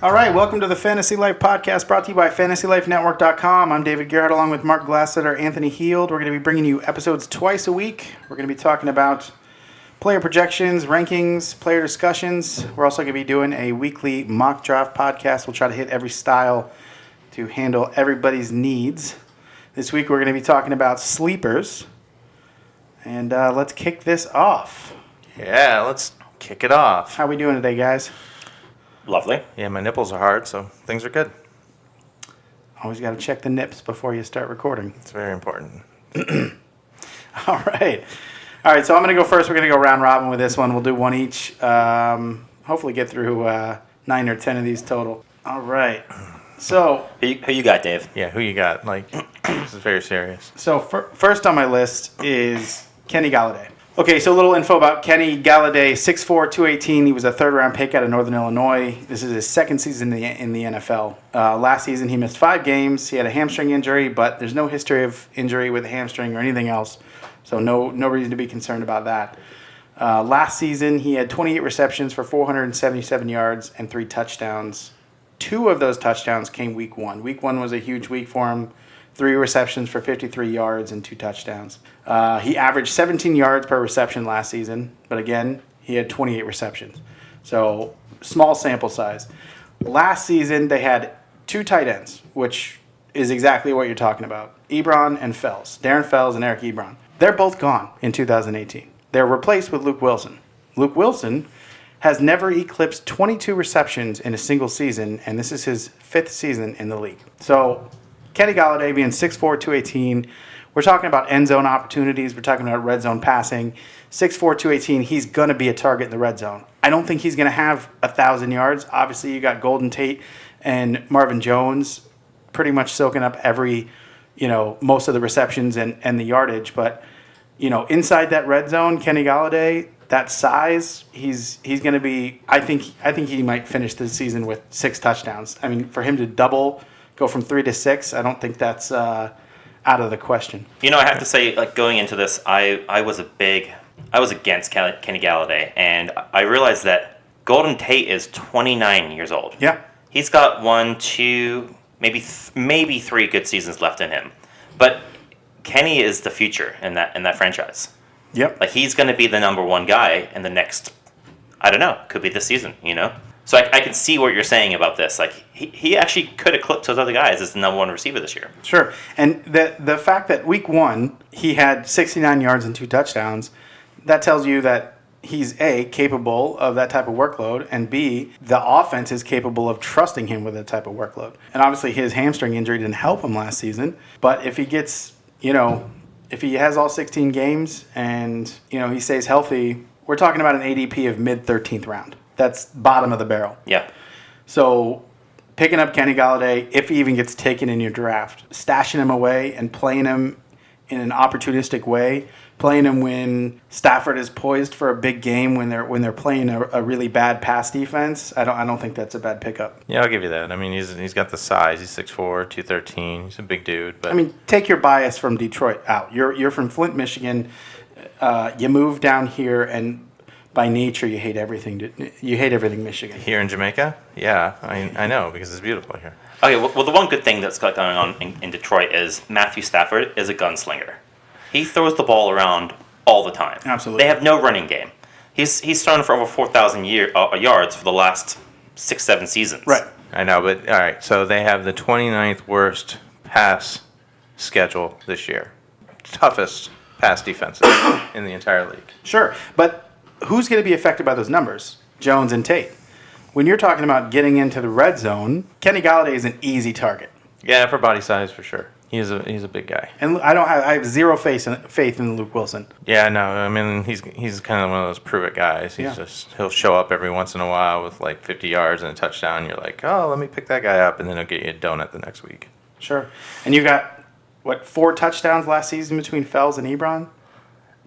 All right, welcome to the Fantasy Life Podcast, brought to you by FantasyLifeNetwork.com. I'm David Garrett, along with Mark Glasseter, Anthony Heald. We're going to be bringing you episodes twice a week. We're going to be talking about player projections, rankings, player discussions. We're also going to be doing a weekly mock draft podcast. We'll try to hit every style to handle everybody's needs. This week we're going to be talking about sleepers. And let's kick this off. Yeah, let's kick it off. How we doing today, guys? Lovely. Yeah, my nipples are hard, so things are good. Always got to check the nips before you start recording. It's very important. All right. All right, so I'm going to go first. We're going to go round robin with this one. We'll do one each. Hopefully get through 9 or 10 of these total. All right. So Who you got, Dave? Yeah, who you got? Like, this is very serious. So first on my list is Kenny Galladay. Okay, so a little info about Kenny Galladay, 6'4", 218. He was a third-round pick out of Northern Illinois. This is his second season in the NFL. Last season, he missed 5 games. He had a hamstring injury, but there's no history of injury with a hamstring or anything else, so no reason to be concerned about that. Last season, he had 28 receptions for 477 yards and 3 touchdowns. 2 of those touchdowns came week 1. Week 1 was a huge week for him. 3 receptions for 53 yards and 2 touchdowns. He averaged 17 yards per reception last season, but again, he had 28 receptions. So, small sample size. Last season, they had 2 tight ends, which is exactly what you're talking about. Ebron and Fells. Darren Fells and Eric Ebron. They're both gone in 2018. They're replaced with Luke Wilson. Luke Wilson has never eclipsed 22 receptions in a single season, and this is his 5th season in the league. So, Kenny Galladay being 6'4", 218, we're talking about end zone opportunities, we're talking about red zone passing. 6'4", 218, he's going to be a target in the red zone. I don't think he's going to have 1,000 yards. Obviously, you got Golden Tate and Marvin Jones pretty much soaking up most of the receptions and the yardage, but, inside that red zone, Kenny Galladay, that size, he's going to be. I think he might finish the season with 6 touchdowns. I mean, for him to go from 3 to 6, I don't think that's out of the question. I have to say, going into this, I was against Kenny Galladay, and I realized that Golden Tate is 29 years old. Yeah, he's got 1, 2, maybe 3 good seasons left in him, but Kenny is the future in that franchise. Yep. He's going to be the number 1 guy in the next, I don't know, could be this season, So I can see what you're saying about this. He actually could eclipse those other guys as the number 1 receiver this year. Sure. And the fact that week 1, he had 69 yards and 2 touchdowns, that tells you that he's, A, capable of that type of workload, and B, the offense is capable of trusting him with that type of workload. And obviously his hamstring injury didn't help him last season, but if he gets, if he has all 16 games and, he stays healthy, we're talking about an ADP of mid-13th round. That's bottom of the barrel. Yeah. So picking up Kenny Galladay, if he even gets taken in your draft, stashing him away and playing him in an opportunistic way, playing him when Stafford is poised for a big game, when they're playing a really bad pass defense, I don't think that's a bad pickup. Yeah, I'll give you that. I mean, he's got the size. He's 6'4", 213. He's a big dude. But I mean, take your bias from Detroit out. You're from Flint, Michigan. You moved down here, and by nature, you hate everything. You hate everything Michigan. Here in Jamaica? Yeah, I know, because it's beautiful here. Okay, well, the one good thing that's going on in Detroit is Matthew Stafford is a gunslinger. He throws the ball around all the time. Absolutely. They have no running game. He's thrown for over 4,000 yards for the last 6-7 seasons. Right. I know, but all right, so they have the 29th worst pass schedule this year. Toughest pass defenses in the entire league. Sure, but who's going to be affected by those numbers? Jones and Tate. When you're talking about getting into the red zone, Kenny Galladay is an easy target. Yeah, for body size, for sure. He's a big guy. And I have zero faith in Luke Wilson. Yeah, no, I mean, he's kind of one of those prove-it guys. He'll show up every once in a while with 50 yards and a touchdown. You're like, oh, let me pick that guy up, and then he'll get you a donut the next week. Sure. And you got, 4 touchdowns last season between Fells and Ebron?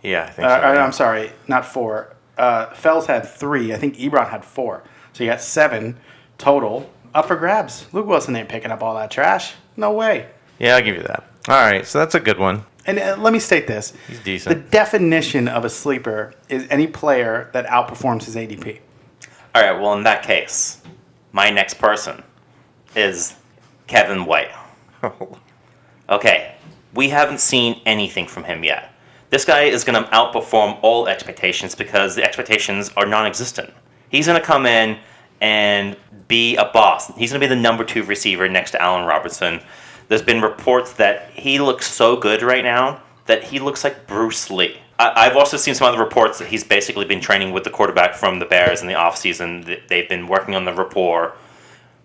Yeah, I think so. I'm sorry, not 4. Fells had 3. I think Ebron had 4. So you got 7 total. Up for grabs. Luke Wilson ain't picking up all that trash. No way. Yeah, I'll give you that. All right, so that's a good one. And let me state this. He's decent. The definition of a sleeper is any player that outperforms his ADP. All right, well, in that case, my next person is Kevin White. Okay, we haven't seen anything from him yet. This guy is going to outperform all expectations because the expectations are non-existent. He's going to come in and be a boss. He's going to be the number 2 receiver next to Allen Robinson. There's been reports that he looks so good right now that he looks like Bruce Lee. I've also seen some other reports that he's basically been training with the quarterback from the Bears in the offseason. They've been working on the rapport.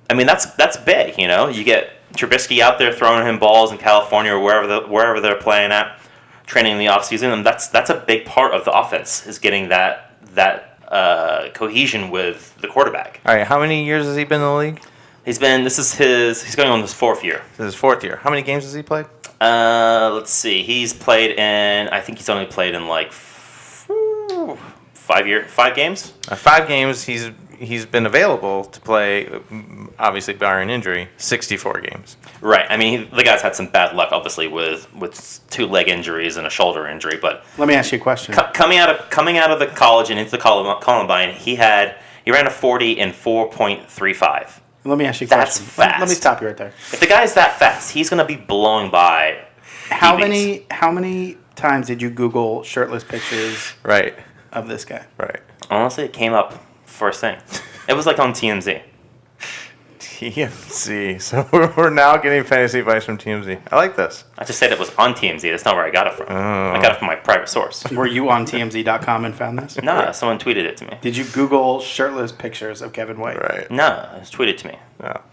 I mean, that's big, you know? You get Trubisky out there throwing him balls in California or wherever they're playing at, training in the offseason, and that's a big part of the offense, is getting that cohesion with the quarterback. All right, how many years has he been in the league? He's going on his 4th year. This is his 4th year. How many games has he played? Let's see. He's played in, I think he's only played in like 5 games. 5 games. He's been available to play, obviously barring injury, 64 games. Right. I mean, the guy's had some bad luck, obviously, with 2 leg injuries and a shoulder injury. But Let me ask you a question. Coming out of the college and into the Columbine, he ran a 40 in 4.35. Let me ask you a That's question. fast. Let me stop you right there. If the guy's that fast, he's going to be blown by How DBs. many times did you Google shirtless pictures Right. of this guy? Right. Honestly, it came up first thing. It was like on TMZ. TMZ. So we're now getting fantasy advice from TMZ. I like this. I just said it was on TMZ. That's not where I got it from. I got it from my private source. Were you on TMZ.com and found this? No, someone tweeted it to me. Did you Google shirtless pictures of Kevin White? Right. No, it was tweeted to me.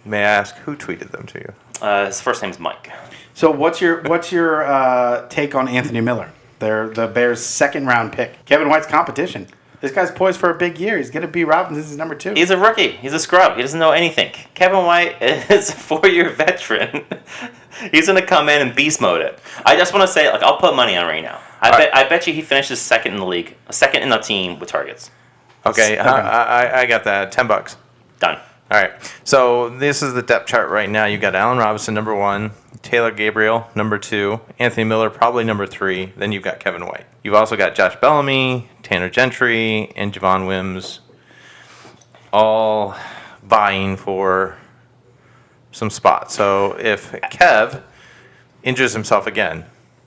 May I ask who tweeted them to you? His first name's Mike. So what's your take on Anthony Miller? They're the Bears' 2nd-round pick. Kevin White's competition. This guy's poised for a big year. He's going to be Robinson's number 2. He's a rookie. He's a scrub. He doesn't know anything. Kevin White is a 4-year veteran. He's going to come in and beast mode it. I just want to say, like, I'll put money on right now. I bet you he finishes 2nd in the league, 2nd in the team with targets. Okay, I got that. $10. Done. All right. So this is the depth chart right now. You got Allen Robinson, number 1. Taylor Gabriel, number 2. Anthony Miller, probably number 3. Then you've got Kevin White. You've also got Josh Bellamy, Tanner Gentry, and Javon Wims, all vying for some spots. So if Kev injures himself again,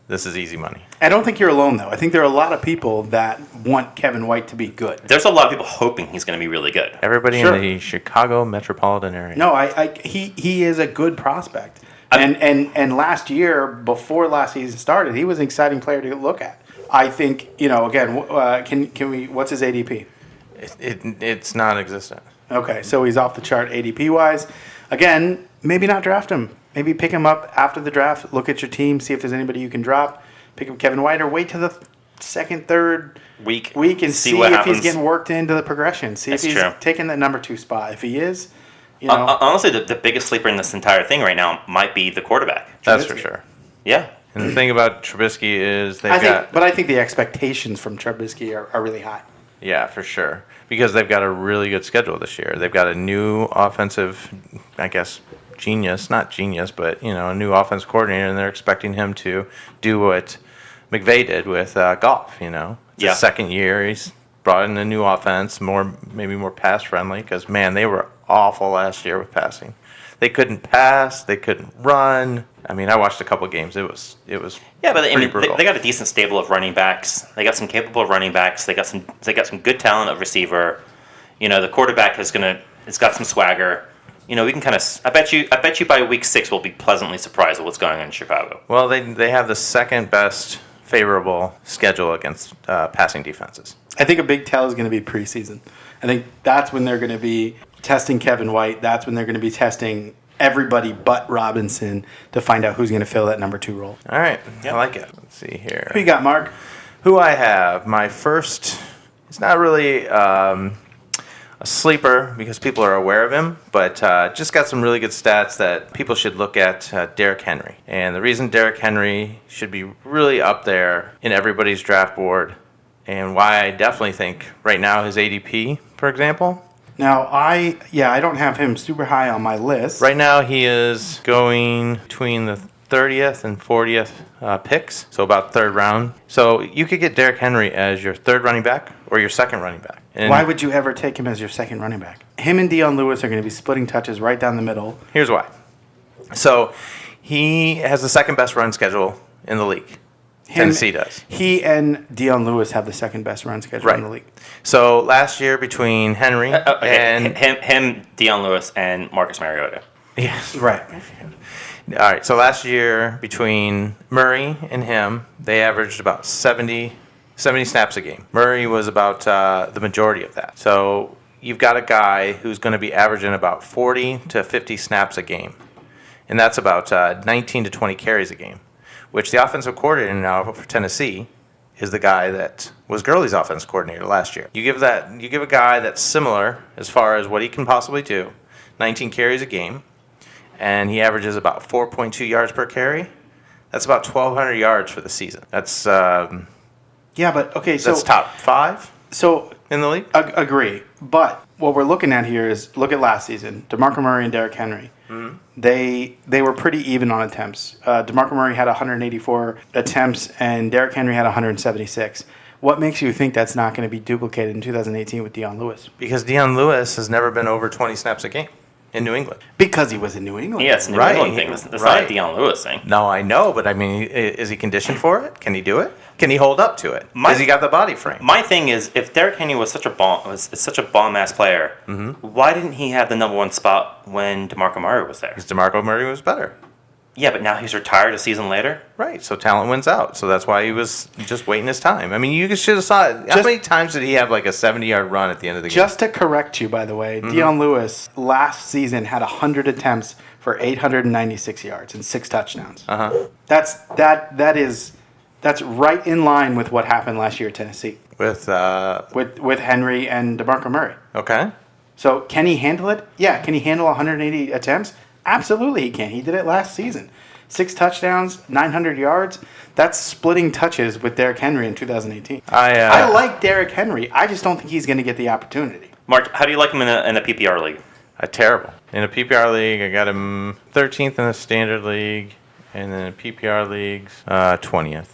this is easy money. I don't think you're alone, though. I think there are a lot of people that want Kevin White to be good. There's a lot of people hoping he's going to be really good. Everybody Sure. in the Chicago metropolitan area. No, he is a good prospect. And last year, before last season started, he was an exciting player to look at. I think, again, can we? What's his ADP? It's non-existent. Okay, so he's off the chart ADP wise. Again, maybe not draft him. Maybe pick him up after the draft. Look at your team, see if there's anybody you can drop. Pick up Kevin White, or wait till the 2nd, 3rd Week and see what if happens. he's getting worked into the progression. See That's if he's true. taking that number 2 spot. If he is, Honestly, the biggest sleeper in this entire thing right now might be the quarterback. That's Trubisky. for sure. Yeah. And the thing about Trubisky is I think the expectations from Trubisky are really high. Yeah, for sure. Because they've got a really good schedule this year. They've got a new offensive, I guess, not genius, but, a new offensive coordinator, and they're expecting him to do what McVay did with Goff, It's Yeah. his 2nd year. He's brought in a new offense, maybe more pass-friendly, because, man, they were awful last year with passing. They couldn't pass. They couldn't run. I mean, I watched a couple of games. It was Yeah, but pretty brutal. they got a decent stable of running backs. They got some capable running backs. They got some good talent at receiver. The quarterback it's got some swagger. We can kind of. I bet you by week 6 we'll be pleasantly surprised at what's going on in Chicago. Well, they have the 2nd best favorable schedule against passing defenses. I think a big tell is going to be preseason. I think that's when they're going to be testing Kevin White. That's when they're going to be testing everybody but Robinson to find out who's going to fill that number 2 role. All right, Yep. I like it. Let's see here. Who you got, Mark? Who I have, my first, it's not really a sleeper because people are aware of him, but just got some really good stats that people should look at, Derrick Henry. And the reason Derrick Henry should be really up there in everybody's draft board, and why I definitely think right now his ADP, for example, Now, I don't have him super high on my list. right now he is going between the 30th and 40th picks, so about third round. So you could get Derrick Henry as your third running back or your second running back. And Why would you ever take him as your second running back? Him and Dion Lewis are going to be splitting touches right down the middle. Here's why. So he has the second best run schedule in the league. Tennessee does. He and Dion Lewis have the second best run schedule in the league. So last year between Henry and him, Dion Lewis, and Marcus Mariota. yes, Right. all right. So last year between Murray and him, they averaged about 70 snaps a game. Murray was about the majority of that. So you've got a guy who's going to be averaging about 40 to 50 snaps a game, and that's about 19 to 20 carries a game. Which the offensive coordinator now for Tennessee is the guy that was Gurley's offensive coordinator last year. You give a guy that's similar as far as what he can possibly do, 19 carries a game, and he averages about 4.2 yards per carry. That's about 1,200 yards for the season. That's Yeah, but okay, so that's top 5 so in the league. agree. But what we're looking at here is look at last season. DeMarco Murray and Derrick Henry. Mm-hmm. They were pretty even on attempts. DeMarco Murray had 184 attempts and Derrick Henry had 176. What makes you think that's not going to be duplicated in 2018 with Dion Lewis? Because Dion Lewis has never been over 20 snaps a game in New England. Because he was in New England. Yeah, it's a New Right. England thing. That's not Right. a Dion Lewis thing. No, I know, but I mean, is he conditioned for it? Can he do it? Can he hold up to it? Has he got the body frame? My thing is, if Derrick Henry was such a bomb ass player, why didn't he have the number one spot when DeMarco Murray was there? Because DeMarco Murray was better. Yeah, but now he's retired a season later. Right, so talent wins out. So that's why he was just waiting his time. I mean, you should have saw it. How many times did he have like a 70-yard run at the end of the game? Just to correct you, by the way, Dion Lewis last season had 100 attempts for 896 yards and 6 touchdowns. That's right in line with what happened last year at Tennessee With with Henry and DeMarco Murray. okay. So can he handle it? Yeah. Can he handle 180 attempts? Absolutely he can. He did it last season. 6 touchdowns, 900 yards. That's splitting touches with Derrick Henry in 2018. I like Derrick Henry. I just don't think he's going to get the opportunity. Mark, how do you like him in a PPR league? Terrible. In a PPR league, I got him 13th in a standard league, and then in PPR leagues, 20th.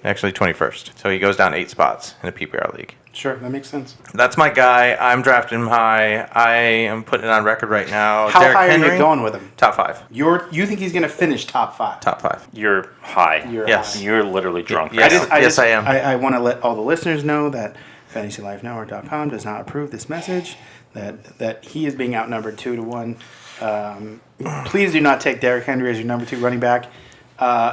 Actually, 21st. So he goes down 8 spots in a PPR league. Sure, that makes sense. That's my guy. I'm drafting him high. I am putting it on record right now. How Derrick high Henry, are you going with him? Top 5. You think he's going to finish top 5? Top 5. You're high. Yes. You're literally drunk. Yes. Right now. I am. I want to let all the listeners know that FantasyLifeNetwork.com does not approve this message, that he is being outnumbered 2-1. Please do not take Derrick Henry as your number 2 running back.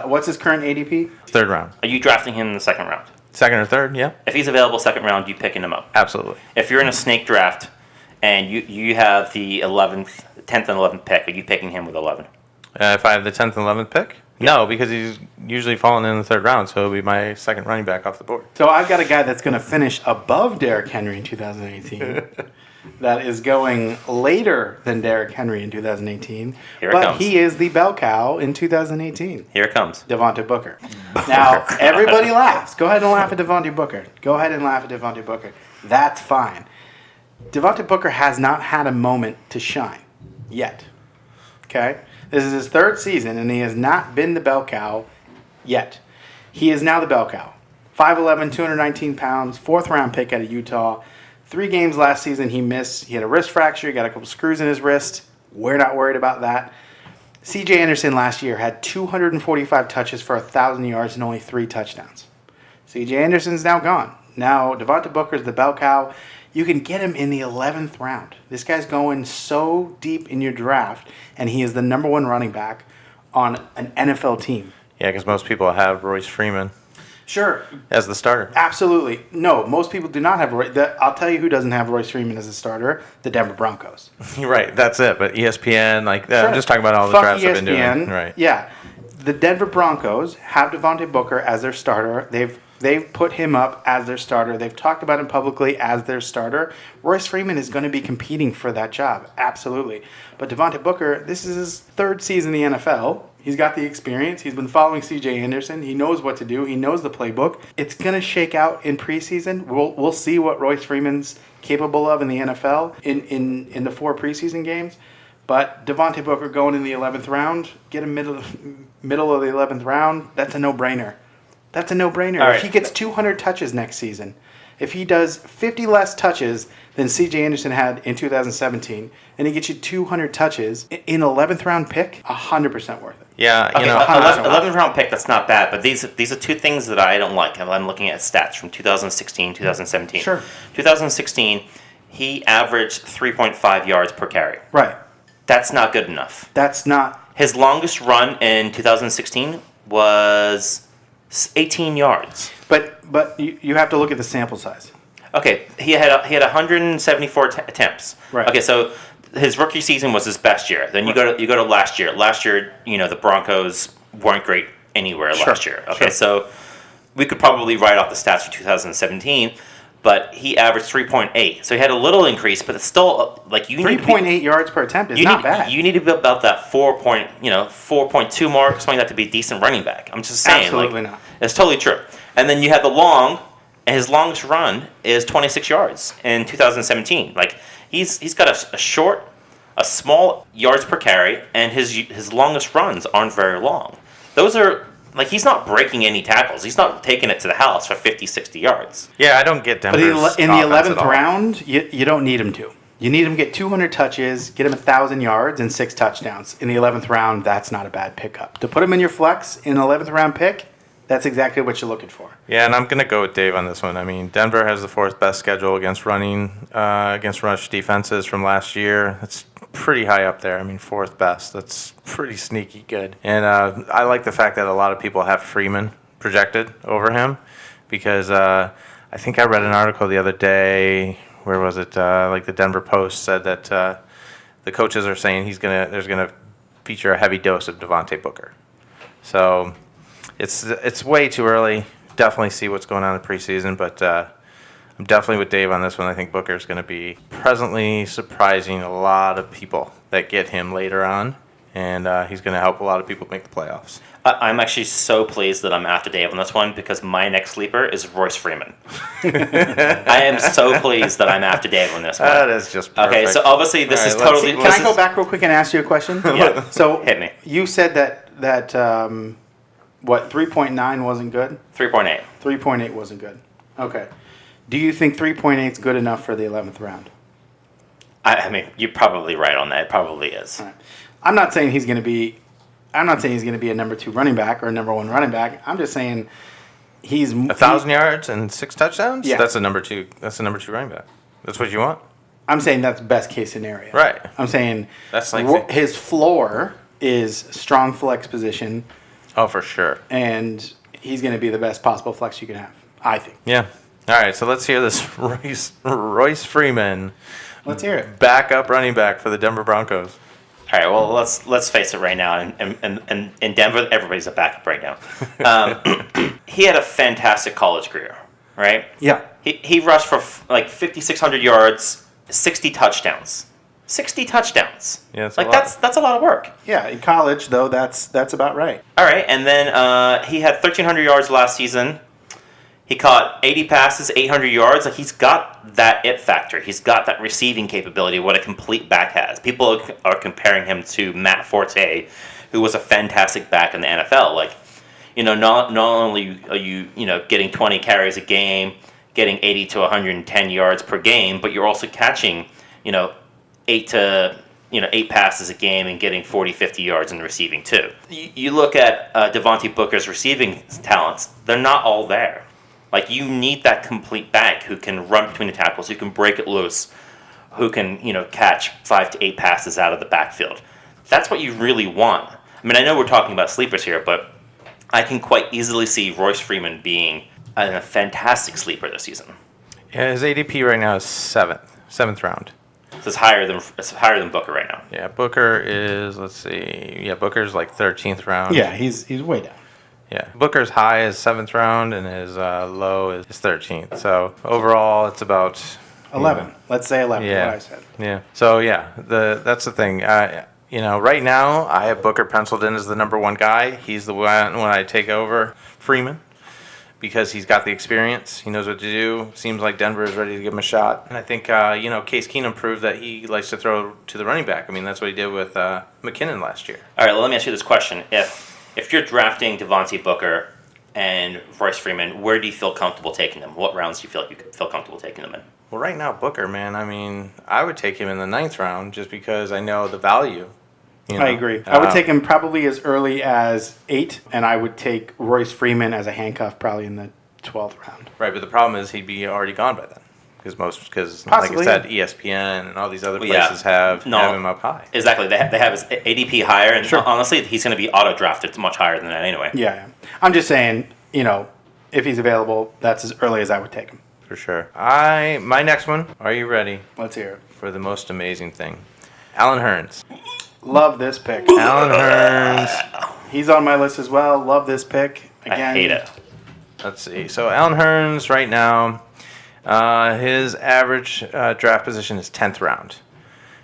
What's his current ADP? Third round. Are you drafting him in the second round? Second or third, yeah. If he's available second round, you picking him up. Absolutely. If you're in a snake draft and you have the 10th and 11th pick, are you picking him with 11? If I have the 10th and 11th pick? No, because he's usually falling in the third round, so it'll be my second running back off the board. So I've got a guy that's going to finish above Derrick Henry in 2018. That is going later than Derrick Henry in 2018. Here it but comes. he is the bell cow in 2018. Here it comes. Devontae Booker. Now, everybody laughs. Go ahead and laugh at Devontae Booker. Go ahead and laugh at Devontae Booker. That's fine. Devontae Booker has not had a moment to shine yet. Okay? This is his 3rd season, and he has not been the bell cow yet. He is now the bell cow. 5'11", 219 pounds, 4th round pick out of Utah. 3 games last season he missed. He had a wrist fracture. He got a couple screws in his wrist. We're not worried about that. C.J. Anderson last year had 245 touches for 1,000 yards and only 3 touchdowns. C.J. Anderson's now gone. Now Devontae Booker's the bell cow. You can get him in the 11th round. This guy's going so deep in your draft, and he is the number 1 running back on an NFL team. Yeah, because most people have Royce Freeman Sure. as the starter. Absolutely. No, most people do not have Royce. I'll tell you who doesn't have Royce Freeman as a starter. The Denver Broncos. You're right, that's it. But ESPN, I'm Sure. just talking about all the Fuck drafts I've been ESPN. doing. Right. Yeah. The Denver Broncos have Devontae Booker as their starter. They've put him up as their starter. They've talked about him publicly as their starter. Royce Freeman is going to be competing for that job. Absolutely. But Devontae Booker, this is his 3rd season in the NFL. He's got the experience. He's been following C.J. Anderson. He knows what to do. He knows the playbook. It's going to shake out in preseason. We'll see what Royce Freeman's capable of in the NFL in the 4 preseason games. But Devontae Booker going in the 11th round, get him middle of the 11th round, that's a no-brainer. That's a no-brainer. All right. If he gets 200 touches next season, if he does 50 less touches than C.J. Anderson had in 2017, and he gets you 200 touches in 11th round pick, 100% worth it. Yeah, Okay, you know, 11th round pick, that's not bad, but these are two things that I don't like. I'm looking at stats from 2016, 2017. Sure. 2016, he averaged 3.5 yards per carry. Right. That's not good enough. That's not. His longest run in 2016 was 18 yards. But you have to look at the sample size. Okay, he had 174 attempts. Right. Okay, so his rookie season was his best year. Then you go to last year. Last year, the Broncos weren't great anywhere last year. Okay, sure. so we could probably write off the stats for 2017, but he averaged 3.8. So he had a little increase, but it's still like you need 3.8 yards per attempt is not bad. You need to be about that 4.2 mark, something like that to be a decent running back. I'm just saying, Absolutely not. It's totally true. And then you have and his longest run is 26 yards in 2017. Like he's got a small yards per carry, and his longest runs aren't very long. Those are he's not breaking any tackles. He's not taking it to the house for 50, 60 yards. yeah, I don't get But Denver's in the offense 11th at all. round, you don't need him to. You need him to get 200 touches, get him 1,000 yards, and 6 touchdowns. In the 11th round, that's not a bad pickup. To put him in your flex in an 11th round pick, that's exactly what you're looking for. Yeah, and I'm going to go with Dave on this one. I mean, Denver has the fourth best schedule against rush defenses from last year. That's pretty high up there. I mean, fourth best. That's pretty sneaky good. And I like the fact that a lot of people have Freeman projected over him because I think I read an article the other day. Where was it? The Denver Post said that the coaches are saying there's gonna feature a heavy dose of Devontae Booker. So it's way too early. Definitely see what's going on in preseason, but I'm definitely with Dave on this one. I think Booker's going to be presently surprising a lot of people that get him later on, and he's going to help a lot of people make the playoffs. I'm actually so pleased that I'm after Dave on this one because my next sleeper is Royce Freeman. I am so pleased that I'm after Dave on this one. That is just perfect. Okay, so obviously this is totally. Can I go back real quick and ask you a question? Yeah. So Hit me. You said that 3.9 wasn't good? 3.8. 3.8 wasn't good. Okay. Do you think 3.8 is good enough for the 11th round? I mean, you're probably right on that. It probably is. All right. I'm not saying he's going to be a number 2 running back or a number 1 running back. I'm just saying he's 1,000 yards and 6 touchdowns. Yeah. That's a number 2. That's a number 2 running back. That's what you want. I'm saying that's best case scenario. Right. I'm saying That's like his floor is strong flex position, Oh, for sure. and he's going to be the best possible flex you can have, I think. Yeah. All right. So let's hear this Royce Freeman, Let's hear it. backup running back for the Denver Broncos. All right. Well, let's face it right now. And in Denver, everybody's a backup right now. He had a fantastic college career, right? Yeah. He rushed for 5,600 yards, 60 touchdowns. 60 touchdowns. Yeah, that's a lot. that's a lot of work. Yeah, in college, though, that's about right. All right, and then he had 1,300 yards last season. He caught 80 passes, 800 yards. Like he's got that it factor. He's got that receiving capability. What a complete back has. People are comparing him to Matt Forte, who was a fantastic back in the NFL. Like, not only are you getting 20 carries a game, getting 80 to 110 yards per game, but you're also catching 8 passes a game and getting 40, 50 yards in the receiving too. You look at Devontae Booker's receiving talents; they're not all there. Like you need that complete back who can run between the tackles, who can break it loose, who can catch 5 to 8 passes out of the backfield. That's what you really want. I mean, I know we're talking about sleepers here, but I can quite easily see Royce Freeman being a fantastic sleeper this season. Yeah, his ADP right now is seventh round. So it's higher than Booker right now. Yeah, Booker is. Let's see. Yeah, Booker's like 13th round. Yeah, he's way down. Yeah, Booker's high is 7th round and his low is 13th. So overall, it's about 11. Let's say 11. Yeah. What I said. Yeah. So yeah, that's the thing. Right now I have Booker penciled in as the number 1 guy. He's the one when I take over Freeman. because he's got the experience. He knows what to do. Seems like Denver is ready to give him a shot. And I think, Case Keenum proved that he likes to throw to the running back. I mean, that's what he did with McKinnon last year. All right, well, let me ask you this question. If you're drafting Devontae Booker and Royce Freeman, where do you feel comfortable taking them? What rounds do you feel like you feel comfortable taking them in? Well, right now, Booker, man, I mean, I would take him in the 9th round just because I know the value. I agree. I would take him probably as early as 8, and I would take Royce Freeman as a handcuff probably in the 12th round. Right, but the problem is he'd be already gone by then. Because like I said, ESPN and all these other places have him up high. Exactly. They have his ADP higher, and honestly, he's going to be auto-drafted much higher than that anyway. Yeah. I'm just saying, if he's available, that's as early as I would take him. For sure. My next one, are you ready? Let's hear it. For the most amazing thing. Alan Hearns. Love this pick. Alan Hearns. He's on my list as well. Love this pick. Again, I hate it. Let's see. So Alan Hearns right now, his average draft position is 10th round.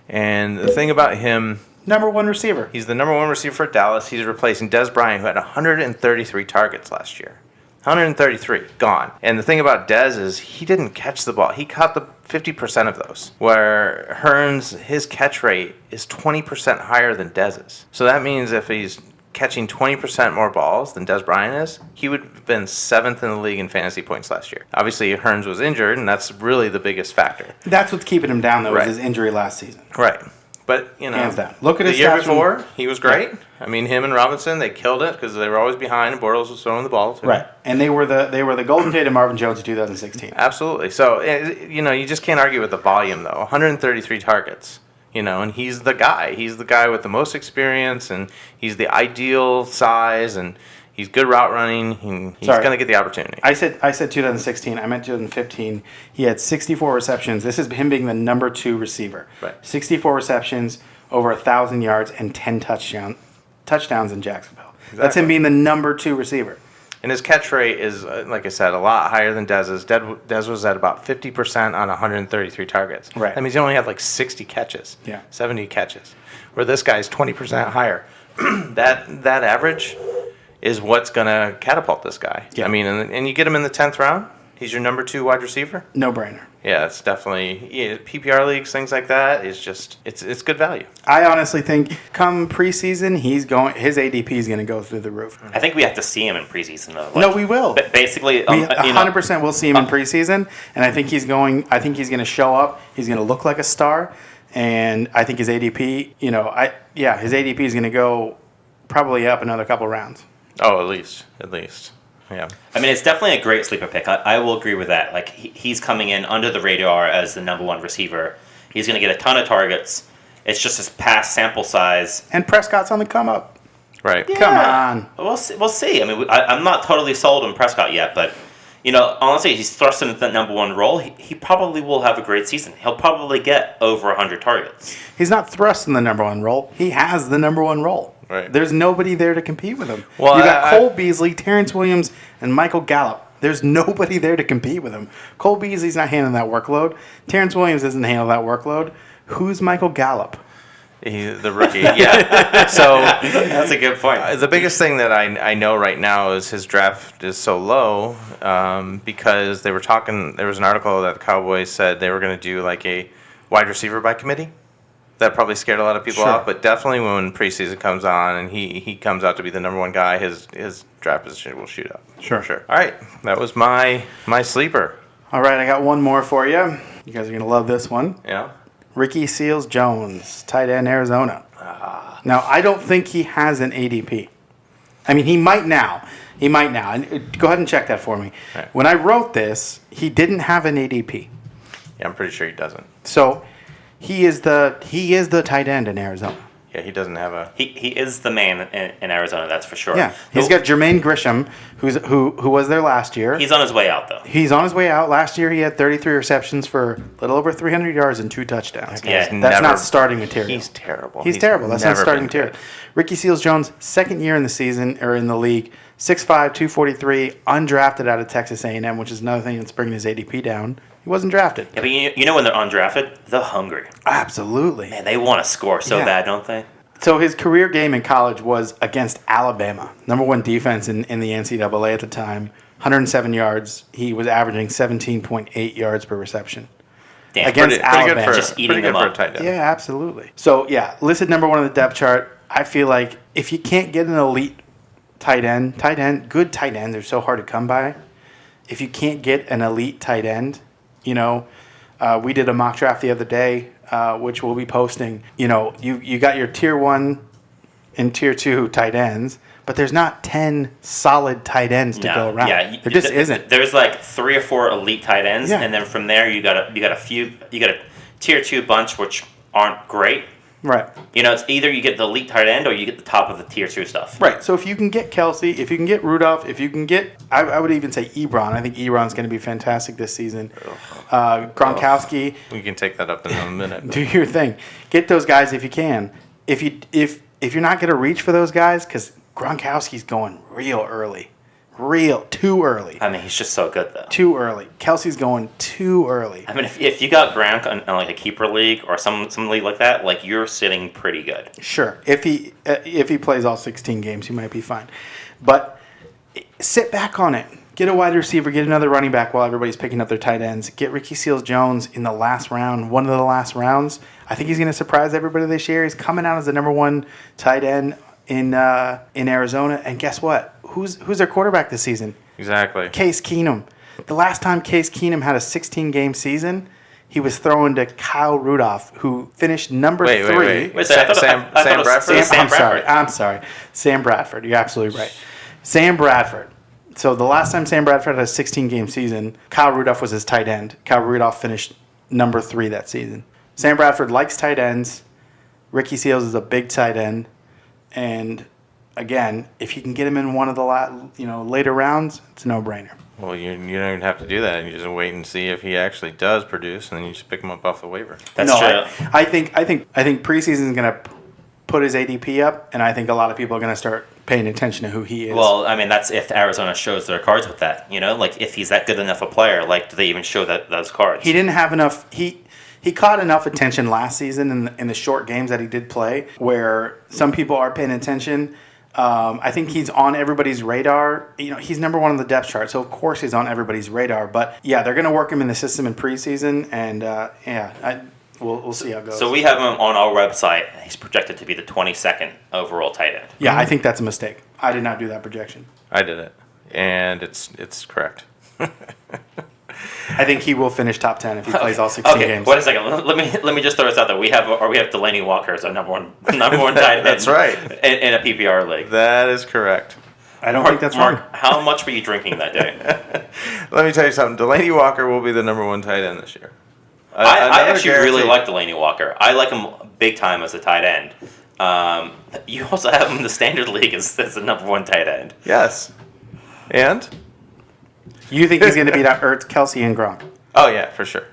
And the thing about him, number 1 receiver. he's the number 1 receiver for Dallas. He's replacing Des Bryant, who had 133 targets last year. 133, gone. And the thing about Dez is he didn't catch the ball. He caught the 50% of those, where Hearns, his catch rate is 20% higher than Dez's. So that means if he's catching 20% more balls than Des Bryant is, he would have been 7th in the league in fantasy points last year. Obviously, Hearns was injured, and that's really the biggest factor. That's what's keeping him down, though, Right. is his injury last season. Right. But, Hands down. Look at his the year stats before, he was great. I mean, him and Robinson, they killed it because they were always behind, and Bortles was throwing the ball, too. Right. And they were the Golden Tate and Marvin Jones of 2016. Absolutely. So, you just can't argue with the volume, though. 133 targets, and he's the guy. He's the guy with the most experience, and he's the ideal size, and he's good route running. He's going to get the opportunity. I said 2016. I meant 2015. He had 64 receptions. This is him being the number 2 receiver. Right. 64 receptions, over 1,000 yards, and 10 touchdowns in Jacksonville. Exactly. That's him being the number 2 receiver. And his catch rate is, like I said, a lot higher than Dez's. Dez was at about 50% on 133 targets. Right. That means he only had like 60 catches. Yeah. 70 catches. Where this guy's 20% higher. that average is what's going to catapult this guy. Yeah. I mean, and you get him in the 10th round, he's your number 2 wide receiver. No brainer. Yeah, it's definitely PPR leagues, things like that. It's just it's good value. I honestly think come preseason, his ADP is going to go through the roof. I think we have to see him in preseason, though. No, we will. Basically, We 100% will see him in preseason, and I think he's going to show up. He's going to look like a star, and I think his ADP, his ADP is going to go probably up another couple rounds. Oh, at least. Yeah. I mean, it's definitely a great sleeper pick. I will agree with that. Like, he's coming in under the radar as the number 1 receiver. He's going to get a ton of targets. It's just his past sample size. And Prescott's on the come up. Right. Yeah. Come on. We'll see. I mean, I'm not totally sold on Prescott yet, but, honestly, he's thrust into that number 1 role. He probably will have a great season. He'll probably get over 100 targets. He's not thrust in the number 1 role. He has the number 1 role. Right. There's nobody there to compete with him. Well, you got Cole Beasley, Terrence Williams, and Michael Gallup. There's nobody there to compete with him. Cole Beasley's not handling that workload. Terrence Williams doesn't handle that workload. Who's Michael Gallup? He's the rookie. Yeah. So That's a good point. the biggest thing that I know right now is his draft is so low because they were talking. There was an article that the Cowboys said they were going to do like a wide receiver by committee. That probably scared a lot of people Sure. off, but definitely when preseason comes on and he comes out to be the number 1 guy, his draft position will shoot up. Sure. All right, that was my sleeper. All right, I got one more for you. You guys are going to love this one. Yeah. Ricky Seals-Jones, tight end, Arizona. Now, I don't think he has an ADP. I mean, he might now. And go ahead and check that for me. Right. When I wrote this, he didn't have an ADP. Yeah, I'm pretty sure he doesn't. So he is the tight end in Arizona. Yeah, he doesn't have a. He is the man in Arizona, that's for sure. Yeah, he's got Jermaine Grisham, who was there last year. He's on his way out, though. He's on his way out. Last year, he had 33 receptions for a little over 300 yards and 2 touchdowns. Yeah, That's not starting material. He's terrible. He's terrible. That's not never starting been material. good. Ricky Seals-Jones, second year in the season or in the league, 6'5", 243, undrafted out of Texas A&M, which is another thing that's bringing his ADP down. He wasn't drafted. Yeah, but you know when they're undrafted, they're hungry. Absolutely. Man, they want to score so Yeah. bad, don't they? So his career game in college was against Alabama, number 1 defense in the NCAA at the time. 107 yards. He was averaging 17.8 yards per reception. Damn, Against Pretty good Alabama. for, Just eating pretty good them for a up. tight end. Yeah, absolutely. So, yeah, listed number 1 on the depth chart. I feel like if you can't get an elite good tight ends are so hard to come by. If you can't get an elite tight end, we did a mock draft the other day, which we'll be posting. You got your tier 1 and tier 2 tight ends, but there's not 10 solid tight ends to go around. Yeah, there just isn't. There's like 3 or 4 elite tight ends, Yeah. and then from there you got a tier 2 bunch which aren't great. Right. It's either you get the elite tight end or you get the top of the tier 2 stuff. Right. So if you can get Kelsey, if you can get Rudolph, if you can get, I would even say Ebron. I think Ebron's going to be fantastic this season. Gronkowski, We can take that up in a minute. do your thing. Get those guys if you can. If you're not going to reach for those guys, because Gronkowski's going real early. Too early. I mean, he's just so good though. Too early. Kelsey's going too early. I mean, if you got Gronk on like a keeper league or some league like that, like you're sitting pretty good. Sure. If he plays all 16 games, he might be fine. But sit back on it. Get a wide receiver. Get another running back while everybody's picking up their tight ends. Get Ricky Seals-Jones in the last round, one of the last rounds. I think he's going to surprise everybody this year. He's coming out as the number 1 tight end in Arizona. And guess what? Who's their quarterback this season? Exactly. Case Keenum. The last time Case Keenum had a 16-game season, he was throwing to Kyle Rudolph, who finished number 3. Wait a second, Sam I thought it was Bradford? Sam Bradford. I'm sorry. Sam Bradford. You're absolutely right. Sam Bradford. So the last time Sam Bradford had a 16-game season, Kyle Rudolph was his tight end. Kyle Rudolph finished number 3 that season. Sam Bradford likes tight ends. Ricky Seals is a big tight end. And again, if you can get him in one of the later rounds, it's a no-brainer. Well, you don't even have to do that. You just wait and see if he actually does produce, and then you just pick him up off the waiver. That's no, true. I think preseason is going to put his ADP up, and I think a lot of people are going to start paying attention to who he is. Well, I mean, that's if Arizona shows their cards with that. Like if he's that good enough a player, like do they even show those cards? He didn't have enough. He caught enough attention last season in the short games that he did play, where some people are paying attention. I think he's on everybody's radar. He's number 1 on the depth chart, so of course he's on everybody's radar. But yeah, they're going to work him in the system in preseason, and we'll see how it goes. So we have him on our website. He's projected to be the 22nd overall tight end. Yeah, I think that's a mistake. I did not do that projection. I did it, and it's correct. I think he will finish top 10 if he plays all 16 Okay, games. wait a second. Let me just throw this out there. We have Delaney Walker as our number one tight end. That's right. In a PPR league. That is correct. I don't think that's wrong. Mark, how much were you drinking that day? Let me tell you something. Delaney Walker will be the number 1 tight end this year. I Another actually really guarantee. like Delaney Walker. I like him big time as a tight end. You also have him in the standard league as the number 1 tight end. Yes. And? You think he's going to beat out Ertz, Kelsey, and Gronk? Oh, yeah, for sure.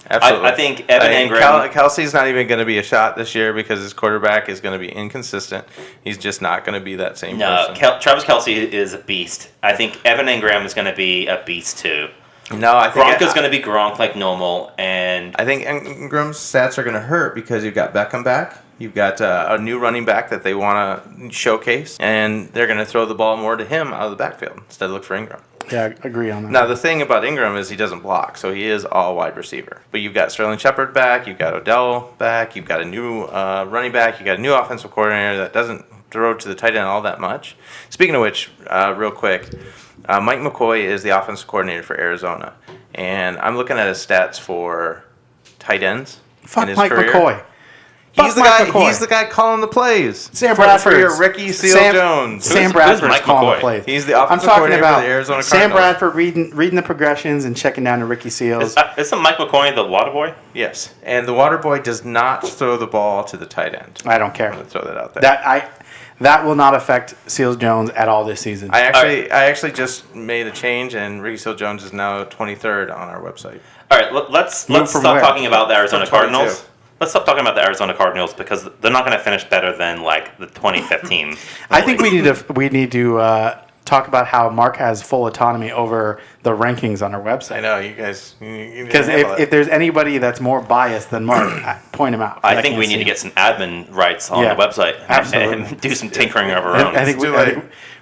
Absolutely. I think Evan Engram. Kelsey's not even going to be a shot this year because his quarterback is going to be inconsistent. He's just not going to be that same No, person. Travis Kelsey is a beast. I think Evan Engram is going to be a beast too. No, I think Gronk is going to be Gronk like normal, and I think Ingram's stats are going to hurt because you've got Beckham back. You've got a new running back that they want to showcase, and they're going to throw the ball more to him out of the backfield instead of look for Ingram. Yeah, I agree on that. Now, the thing about Ingram is he doesn't block, so he is all wide receiver. But you've got Sterling Shepard back, you've got Odell back, you've got a new running back, you've got a new offensive coordinator that doesn't throw to the tight end all that much. Speaking of which, real quick, Mike McCoy is the offensive coordinator for Arizona. And I'm looking at his stats for tight ends in Fuck his Mike career. McCoy. He's the Fuck guy. Mike McCoy. He's the guy calling the plays. Sam For Bradford. your Ricky Seals-Jones. Sam Who's Bradford's Mike calling McCoy? the plays. He's the I'm offensive talking coordinator about for the Arizona Sam Cardinals. Bradford reading the progressions and checking down to Ricky Seals. Isn't Mike McCoy the water boy? Yes, and the water boy does not throw the ball to the tight end. I don't care. I'm gonna throw that out there. That will not affect Seals-Jones at all this season. I actually just made a change, and Ricky Seals-Jones is now 23rd on our website. All right, let's from stop where? talking about the Arizona From 22. Cardinals. Let's stop talking about the Arizona Cardinals because they're not going to finish better than like the 2015. I think we need to talk about how Mark has full autonomy over the rankings on our I website. know you guys. You Because if there's anybody that's more biased than Mark, point him out. I think can't we need see to him. get some admin rights on Yeah, the website absolutely. and do some tinkering of our own. I think too late.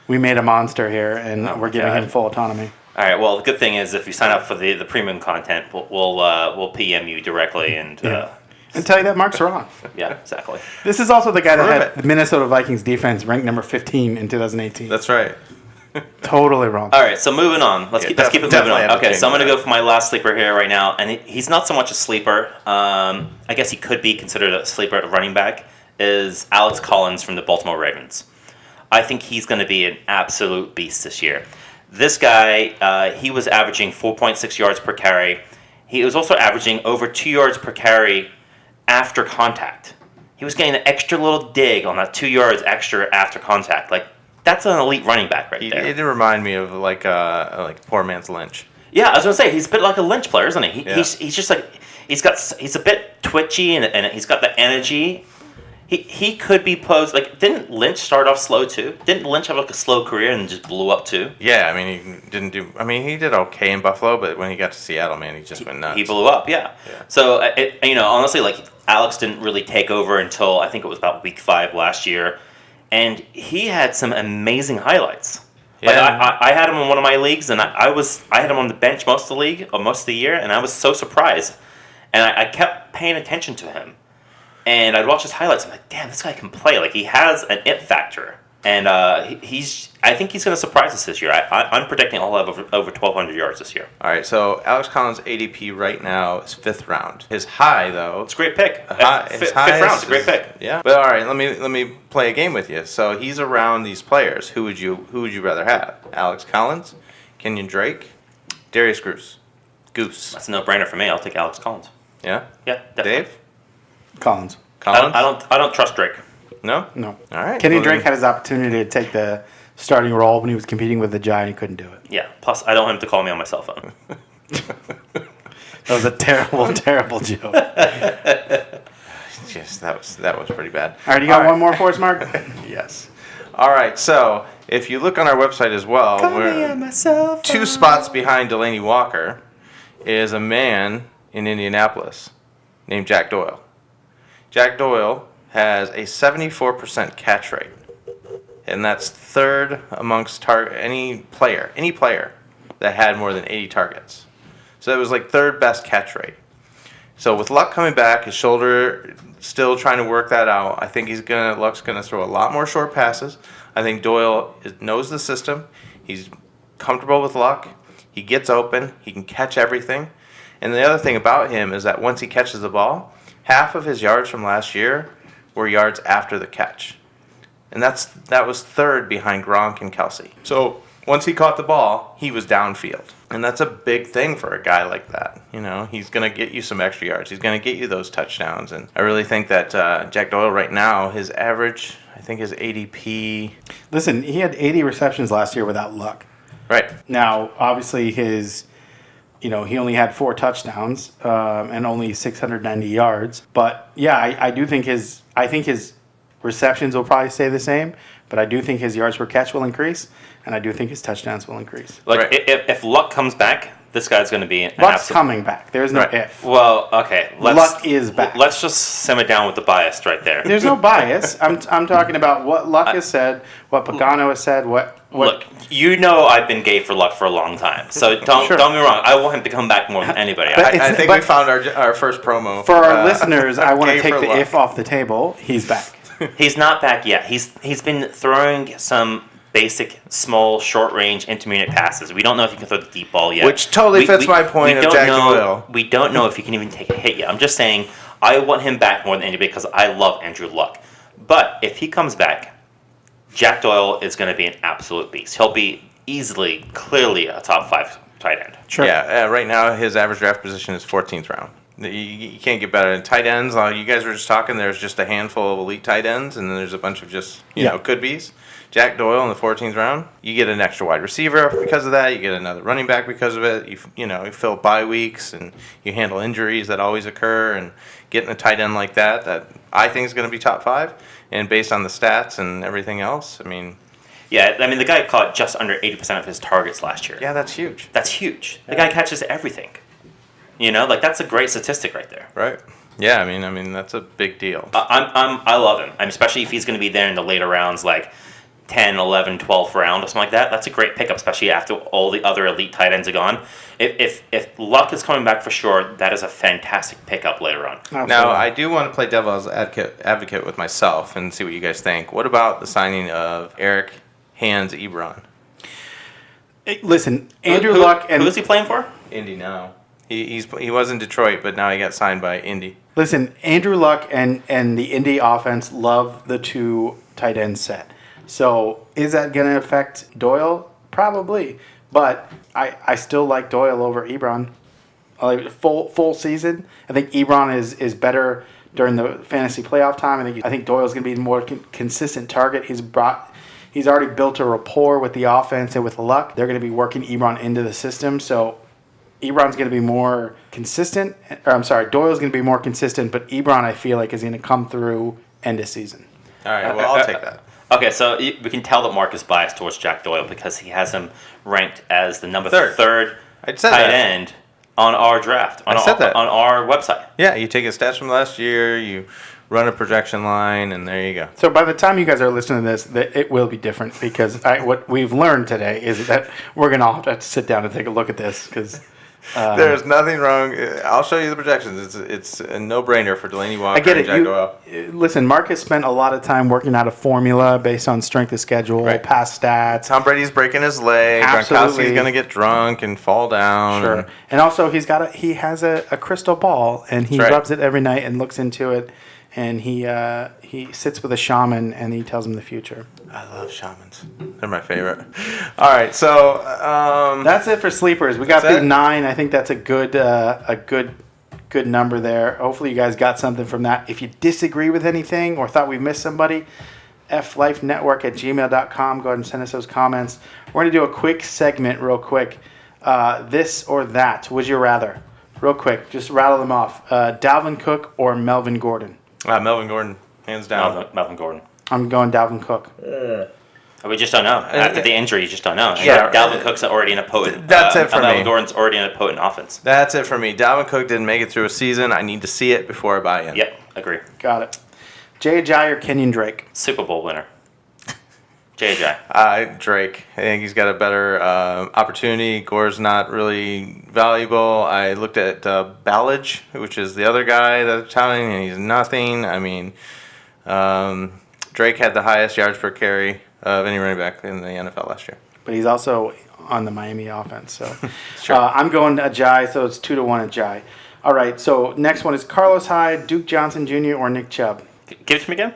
we made a monster here, and we're giving God. him full autonomy. All right. Well, the good thing is if you sign up for the premium content, we'll PM you directly and And tell you that Mark's wrong. yeah, exactly. This is also the guy that Prove had the Minnesota Vikings defense ranked number 15 in 2018. That's right. Totally wrong. All right. So moving on. Let's keep it moving definitely on. have to Okay. So I'm change gonna go for my last sleeper here right now, and he's not so much a sleeper. I guess he could be considered a sleeper at running back. Is Alex Collins from the Baltimore Ravens? I think he's going to be an absolute beast this year. This guy, he was averaging 4.6 yards per carry. He was also averaging over 2 yards per carry after contact. He was getting an extra little dig on that 2 yards extra after contact. Like, that's an elite running back right there. It did remind me of like poor man's Lynch. Yeah, I was going to say, he's a bit like a Lynch player, isn't he? Yeah. He's just like, he's a bit twitchy and he's got the energy. He could be posed like. Didn't Lynch start off slow too? Didn't Lynch have like a slow career and just blew up too? Yeah, I mean he didn't do. I mean he did okay in Buffalo, but when he got to Seattle, man, he just went nuts. He blew up, yeah. So honestly, like Alex didn't really take over until I think it was about week 5 last year, and he had some amazing highlights. Yeah. Like I had him in one of my leagues, and I had him on the bench most of the year, and I was so surprised, and I kept paying attention to him. And I'd watch his highlights. I'm like, damn, this guy can play. Like, he has an it factor. And I think he's going to surprise us this year. I'm predicting he'll have over 1,200 yards this year. All right, so Alex Collins' ADP right now is 5th round. His high, though, It's a great pick. his Fifth round, it's a great is- pick. Yeah, but all right, let me play a game with you. So he's around these players. Who would you rather have? Alex Collins, Kenyon Drake, Darius Goose. That's a no-brainer for me. I'll take Alex Collins. Yeah, Yeah, definitely. Dave. Collins. Collins. I don't trust Drake. No. No. All right. Kenny well, Drake had his opportunity to take the starting role when he was competing with the Giant. He couldn't do it. Yeah. Plus, I don't want him to call me on my cell phone. That was a terrible, terrible joke. Just that was pretty bad. All right, you got one more for us, Mark? Yes. All right. So if you look on our website as well, we're 2 spots behind Delaney Walker is a man in Indianapolis named Jack Doyle. Jack Doyle has a 74% catch rate, and that's 3rd amongst any player that had more than 80 targets. So it was like 3rd best catch rate. So with Luck coming back, his shoulder still trying to work that out. I think Luck's gonna throw a lot more short passes. I think Doyle knows the system. He's comfortable with Luck. He gets open. He can catch everything. And the other thing about him is that once he catches the ball, half of his yards from last year were yards after the catch. And that was 3rd behind Gronk and Kelsey. So once he caught the ball, he was downfield. And that's a big thing for a guy like that. You know, he's going to get you some extra yards. He's going to get you those touchdowns. And I really think that Jack Doyle right now, his average, I think his ADP. Listen, he had 80 receptions last year without Luck. Right. Now, obviously, he only had 4 touchdowns and only 690 yards. But yeah, I think his receptions will probably stay the same. But I do think his yards per catch will increase, and I do think his touchdowns will increase. Like, Right. if Luck comes back, this guy's going to be an Luck's absolute... coming back. There's no Right. if. Well, okay. Luck is back. Let's just simmer down with the bias right there. There's no bias. I'm talking about what Luck has said, what Pagano has said, what. Look, you know I've been gay for Luck for a long time, so don't Sure. get me wrong. I want him to come back more than anybody. But I, it's- I think we found our first promo. For our listeners, I want to Gay take for the Luck. if off the table. He's back. he's not back yet. He's been throwing some basic, small, short-range, intermediate passes. We don't know if he can throw the deep ball yet. Which totally fits my point of don't Jack know, Doyle. We don't know if he can even take a hit yet. I'm just saying I want him back more than anybody because I love Andrew Luck. But if he comes back, Jack Doyle is going to be an absolute beast. He'll be easily, clearly a top 5 tight end. Sure. Yeah, right now his average draft position is 14th round. You can't get better. And tight ends, you guys were just talking, there's just a handful of elite tight ends, and then there's a bunch of just, could-be's. Jack Doyle in the 14th round, you get an extra wide receiver because of that. You get another running back because of it. You fill bye weeks, and you handle injuries that always occur, and getting a tight end like that I think is going to be top 5. And based on the stats and everything else, I mean... Yeah, I mean, the guy caught just under 80% of his targets last year. Yeah, that's huge. That's huge. The guy catches everything. That's a great statistic right there. Right. Yeah, I mean that's a big deal. I love him. Especially if he's going to be there in the later rounds. Like, 10, 11, 12th round or something like that, that's a great pickup, especially after all the other elite tight ends are gone. If Luck is coming back for sure, that is a fantastic pickup later on. Absolutely. Now, I do want to play devil's advocate with myself and see what you guys think. What about the signing of Eric Hands Ebron? Hey, listen, Andrew Who- Luck and who is he playing for? Indy now. He was in Detroit, but now he got signed by Indy. Listen, Andrew Luck and the Indy offense love the two tight end set. So is that going to affect Doyle? Probably. But I still like Doyle over Ebron. I like full season. I think Ebron is better during the fantasy playoff time. I think Doyle's going to be a more consistent target. He's already built a rapport with the offense and with Luck. They're going to be working Ebron into the system. So Ebron's going to be more consistent. Doyle's going to be more consistent, but Ebron, I feel like, is going to come through end of season. All right, well, I'll take that. Okay, so we can tell that Mark is biased towards Jack Doyle because he has him ranked as the number third I said tight that. end on our draft, on our website. Yeah, you take his stats from last year, you run a projection line, and there you go. So by the time you guys are listening to this, it will be different because what we've learned today is that we're going to all have to sit down and take a look at this because There's nothing wrong. I'll show you the projections. It's a no-brainer for Delaney Walker I get and it. Jack Doyle. Listen, Mark has spent a lot of time working out a formula based on strength of schedule, Right. past stats. Tom Brady's breaking his leg. Absolutely. Gronkowski's going to get drunk and fall down. Sure. And also, he has a crystal ball, and he That's right. rubs it every night and looks into it, and he sits with a shaman, and he tells him the future. I love shamans. They're my favorite. All right, so That's it for sleepers. We got That's through it? 9. I think that's a good number there. Hopefully, you guys got something from that. If you disagree with anything or thought we missed somebody, flifenetwork@gmail.com. Go ahead and send us those comments. We're going to do a quick segment real quick. This or that. Would you rather? Real quick. Just rattle them off. Dalvin Cook or Melvin Gordon? Melvin Gordon, hands down. Melvin Gordon. I'm going Dalvin Cook. We just don't know. After the injury, you just don't know. Yeah. Dalvin Cook's already in a potent. That's it for Melvin me. Gordon's already in a potent offense. That's it for me. Dalvin Cook didn't make it through a season. I need to see it before I buy in. Yep, agree. Got it. Jay Ajayi or Kenyon Drake? Super Bowl winner. JJ. Drake. I think he's got a better opportunity. Gore's not really valuable. I looked at Ballage, which is the other guy that's touting, and he's nothing. I mean, Drake had the highest yards per carry of any running back in the NFL last year. But he's also on the Miami offense. So Sure. I'm going Ajayi, so it's 2-1 Ajayi. All right, so next one is Carlos Hyde, Duke Johnson Jr., or Nick Chubb? Give it to me again.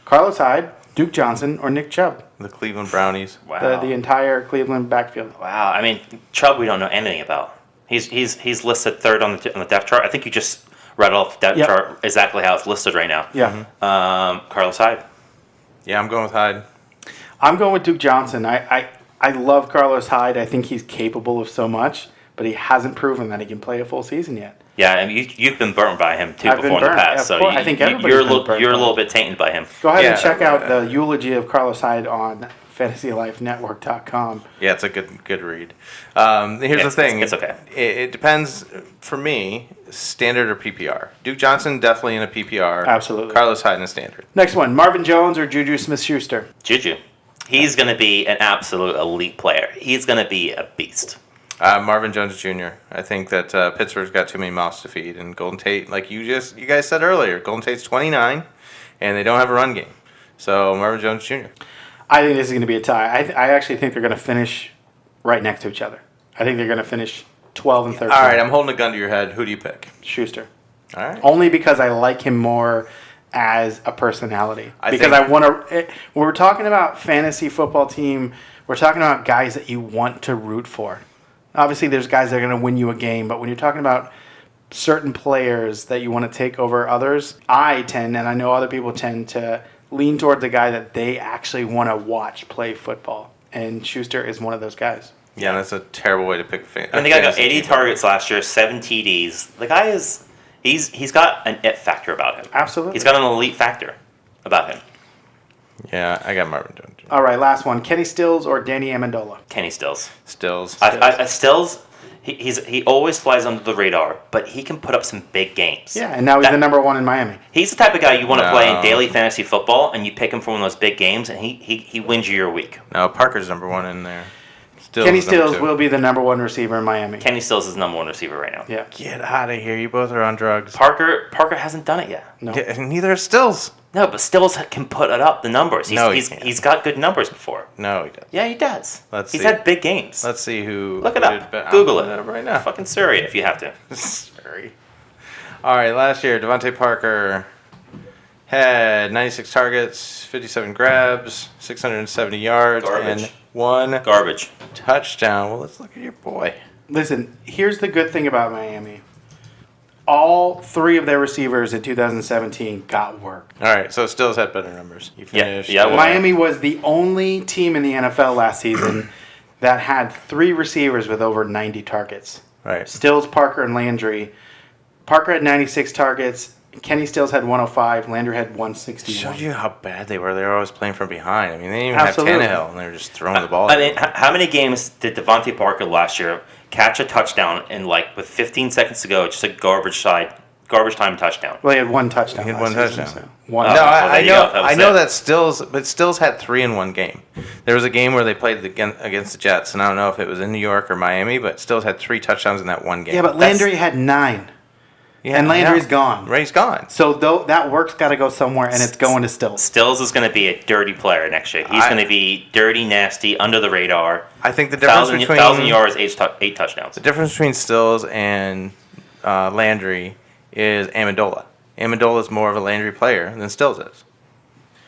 Carlos Hyde, Duke Johnson, or Nick Chubb? The Cleveland Brownies. Wow. The entire Cleveland backfield. Wow. I mean, Chubb, we don't know anything about. He's listed third on the depth chart. I think you just read off the depth Yep. chart exactly how it's listed right now. Yeah. Carlos Hyde. Yeah, I'm going with Hyde. I'm going with Duke Johnson. I love Carlos Hyde. I think he's capable of so much, but he hasn't proven that he can play a full season yet. Yeah, and you've been burned by him too I've been before in the burned. past. Yeah, of So course. I think everybody's you're a been little burned you're a by little him. bit tainted by him. Go ahead Yeah. and check out the eulogy of Carlos Hyde on fantasylifenetwork.com. Yeah, it's a good read. Here's the thing. It's okay. It depends, for me, standard or PPR. Duke Johnson, definitely in a PPR. Absolutely. Carlos Hyde in a standard. Next one, Marvin Jones or Juju Smith-Schuster? Juju. He's going to be an absolute elite player. He's going to be a beast. Marvin Jones Jr. I think that Pittsburgh's got too many mouths to feed, and Golden Tate, like you guys said earlier, Golden Tate's 29, and they don't have a run game. So Marvin Jones Jr. I think this is going to be a tie. I actually think they're going to finish right next to each other. I think they're going to finish 12 and 13. All right, I'm holding a gun to your head. Who do you pick? Schuster. All right. Only because I like him more as a personality. I Because think- I want to. When we're talking about fantasy football team, we're talking about guys that you want to root for. Obviously, there's guys that are going to win you a game, but when you're talking about certain players that you want to take over others, I tend, and I know other people tend to lean towards a guy that they actually want to watch play football. And Schuster is one of those guys. Yeah, that's a terrible way to pick a fan. And the guy got 80 targets last year, 7 TDs. The guy is he's got an it factor about him. Absolutely. He's got an elite factor about him. Yeah, I got Marvin Jones. All right, last one. Kenny Stills or Danny Amendola? Kenny Stills. Stills. Stills, he always flies under the radar, but he can put up some big games. Yeah, and now he's the number one in Miami. He's the type of guy you want to play in No. daily fantasy football, and you pick him for one of those big games, and he wins you your week. No, Parker's number one in there. Stills Kenny is number Stills two. will be the number one receiver in Miami. Kenny Stills is the number one receiver right now. Yeah. Get out of here. You both are on drugs. Parker hasn't done it yet. No. Yeah, neither is Stills. No, but Stills can put it up the numbers. No, he he's can't. got good numbers before. No, he doesn't. Yeah, he does. Let's He's see. had big games. Let's see who. Look it who up. did- Google I'm it looking right now. Fucking Surrey if you have to. Sorry. All right, last year, Devontae Parker had 96 targets, 57 grabs, 670 yards, Garbage. and one Garbage. touchdown. Well, let's look at your boy. Listen, here's the good thing about Miami. All three of their receivers in 2017 got work. All right, so Stills had better numbers. You Yeah, finished. yeah, well- Miami was the only team in the NFL last season that had three receivers with over 90 targets. Right. Stills, Parker, and Landry. Parker had 96 targets. Kenny Stills had 105. Landry had 161. Showed you how bad they were. They were always playing from behind. I mean, they didn't even Absolutely. have Tannehill, and they were just throwing the ball. I mean, how many games did Devontae Parker last year catch a touchdown and with 15 seconds to go, just a garbage time touchdown? Well, he had one touchdown. He had last one season, touchdown. so one. Oh. No, well, there I you know. go. That was I know it. that Stills, but Stills had 3 in one game. There was a game where they played against the Jets, and I don't know if it was in New York or Miami, but Stills had 3 touchdowns in that one game. Yeah, but Landry had 9. Yeah, and Landry's yeah. gone. Ray's gone. So that work's got to go somewhere, and it's going to Stills. Stills is going to be a dirty player next year. He's going to be dirty, nasty, under the radar. I think the difference 1,000 yards, 8 touchdowns. the difference between Stills and Landry is Amendola. Amendola is more of a Landry player than Stills is.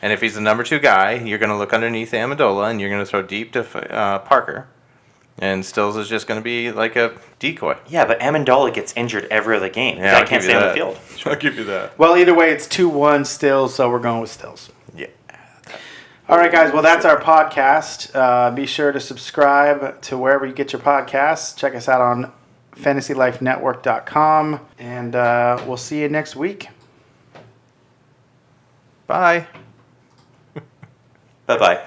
And if he's the number 2 guy, you're going to look underneath Amendola, and you're going to throw deep to Parker. And Stills is just going to be like a decoy. Yeah, but Amendola gets injured every other game. Yeah, Guy I'll can't give you stay on the that. field. I'll give you that. Well, either way, it's 2-1 Stills, so we're going with Stills. Yeah. All right, guys. Well, that's our podcast. Be sure to subscribe to wherever you get your podcasts. Check us out on fantasylifenetwork.com, and we'll see you next week. Bye. Bye-bye.